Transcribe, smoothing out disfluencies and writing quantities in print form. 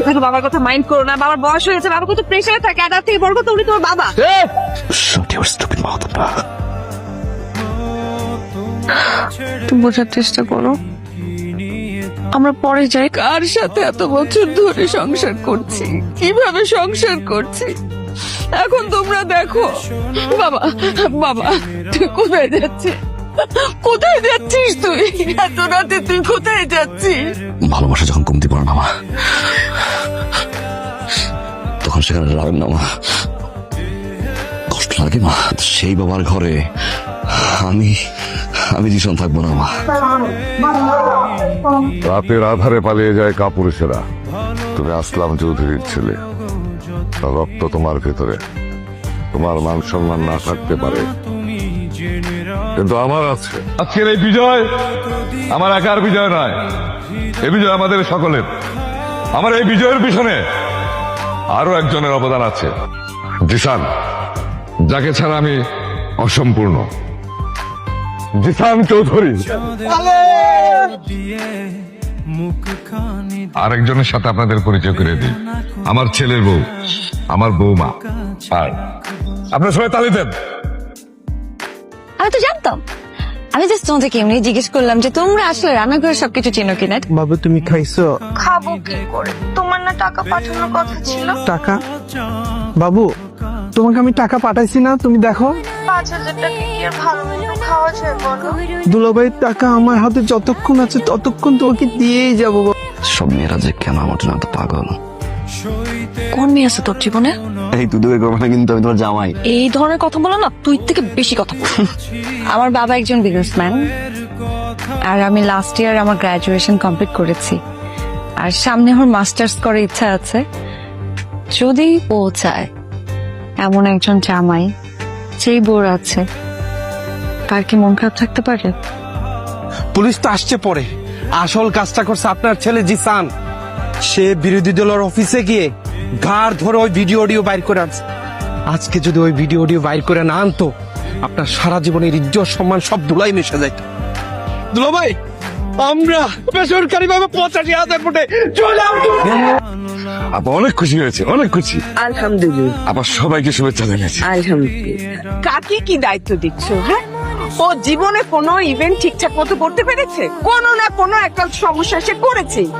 দেখো বাবার কথা মাইন্ড করো না, বাবার বয়স হয়েছে, বাবা কত প্রেশারে থাকে, আর তার থেকে বড় কথা উনি তোমার বাবা। তুমি বোঝার চেষ্টা করো, আমরা পরে যাই। কার সাথে এত বছর ধরে সংসার করছি, কিভাবে সংসার করছি, এখন তোমরা দেখো। বাবা বাবা তুই কোথায় যাচ্ছিস, কোথায় যাচ্ছিস তুই এত রাতে, তুই কোথায় যাচ্ছিস? ভালোবাসা যখন কমতি পড়ে না মা, তখন সেখানে রাখেন না মা, কষ্ট লাগে মা। সেই বাবার ঘরে আমি জীবন থাকবো না মা। রাতের আধারে পালিয়ে যায় কাপুরুষেরা। তুমি আসলাম চৌধুরীর ছেলে, তার রক্ত তোমার ভেতরে। তোমার মান সম্মান না থাকতে পারে, কিন্তু আমার আছে। আজকের এই বিজয় আমার একার বিজয় নয়, এই বিজয় আমাদের সকলের। আমার এই বিজয়ের পিছনে আরো একজনের অবদান আছে, জিসান, যাকে ছাড়া আমি অসম্পূর্ণ। জিসান চৌধুরী। আরেকজনের সাথে আপনাদের পরিচয় করে দিই, আমার ছেলের বউ, আমার বৌমা। আর আপনার সবাই তালি দেন। আমি তো জানতাম, আমি জাস্ট তোমাদেরকে এমনি জিজ্ঞেস করলাম যে তোমরা আসলে রান্না করে সবকিছু চিনো কিনা। বাবু তুমি খাইছো? খাবো কি করে, তোমার না টাকা পাঠানোর কথা ছিল। টাকা? বাবু তোমাকে আমি টাকা পাঠাইছি না, তুমি দেখো। 5,000 টাকা কি আর ভালো মতো খাওয়া যায় বলো? দুলাভাইয়ের টাকা আমার হাতে যতক্ষণ আছে ততক্ষণ তোমাকে দিয়েই যাবো। সব মেয়েরা যে কেন আমার জন্য এত পাগল। কোন মেয়ে আছে তোর জীবনে? এই তুই করবে না কিন্তু, আমি তোমার জামাই। এই ধরনের কথা বলো না, তুই থেকে বেশি কথা বল। আমার বাবা একজন বিজনেসম্যান, আর আমি লাস্ট ইয়ার আমার গ্রাজুয়েশন কমপ্লিট করেছি, আর সামনে আমার মাস্টার্স করার ইচ্ছা আছে। যদি ও চায় এমন একজন জামাই যেই বোর আছে, তার কি মন খারাপ থাকতে পারে? পুলিশ তো আসছে পরে, আসল কাজটা করছে আপনার ছেলে জিসান। সে বিরোধী দলের অফিসে গিয়ে ঘাড় ধরে ওই ভিডিও অডিও বাইর করে আনছে। আজকে যদি ওই ভিডিও অডিও বাইর করে না আনতো, আপনার সারা জীবনের ইজ্জত সম্মান সব ধুলাই মিশে যাইত। দুলাভাই আমরা বেসরকারি ভাবে 85,000 ফুটে চলে আসবো। আপা অনেক খুশি হয়েছে, অনেক খুশি। আলহামদুলিল্লাহ। আবার সবাইকে শুভেচ্ছা জানাচ্ছি। আলহামদুলিল্লাহ। কাকে কি দায়িত্ব দিচ্ছ? হ্যাঁ, ও জীবনে কোনো ইভেন্ট ঠিকঠাক মতো করতে পেরেছে? কোনো না কোনো একটা সমস্যা সে করেছে।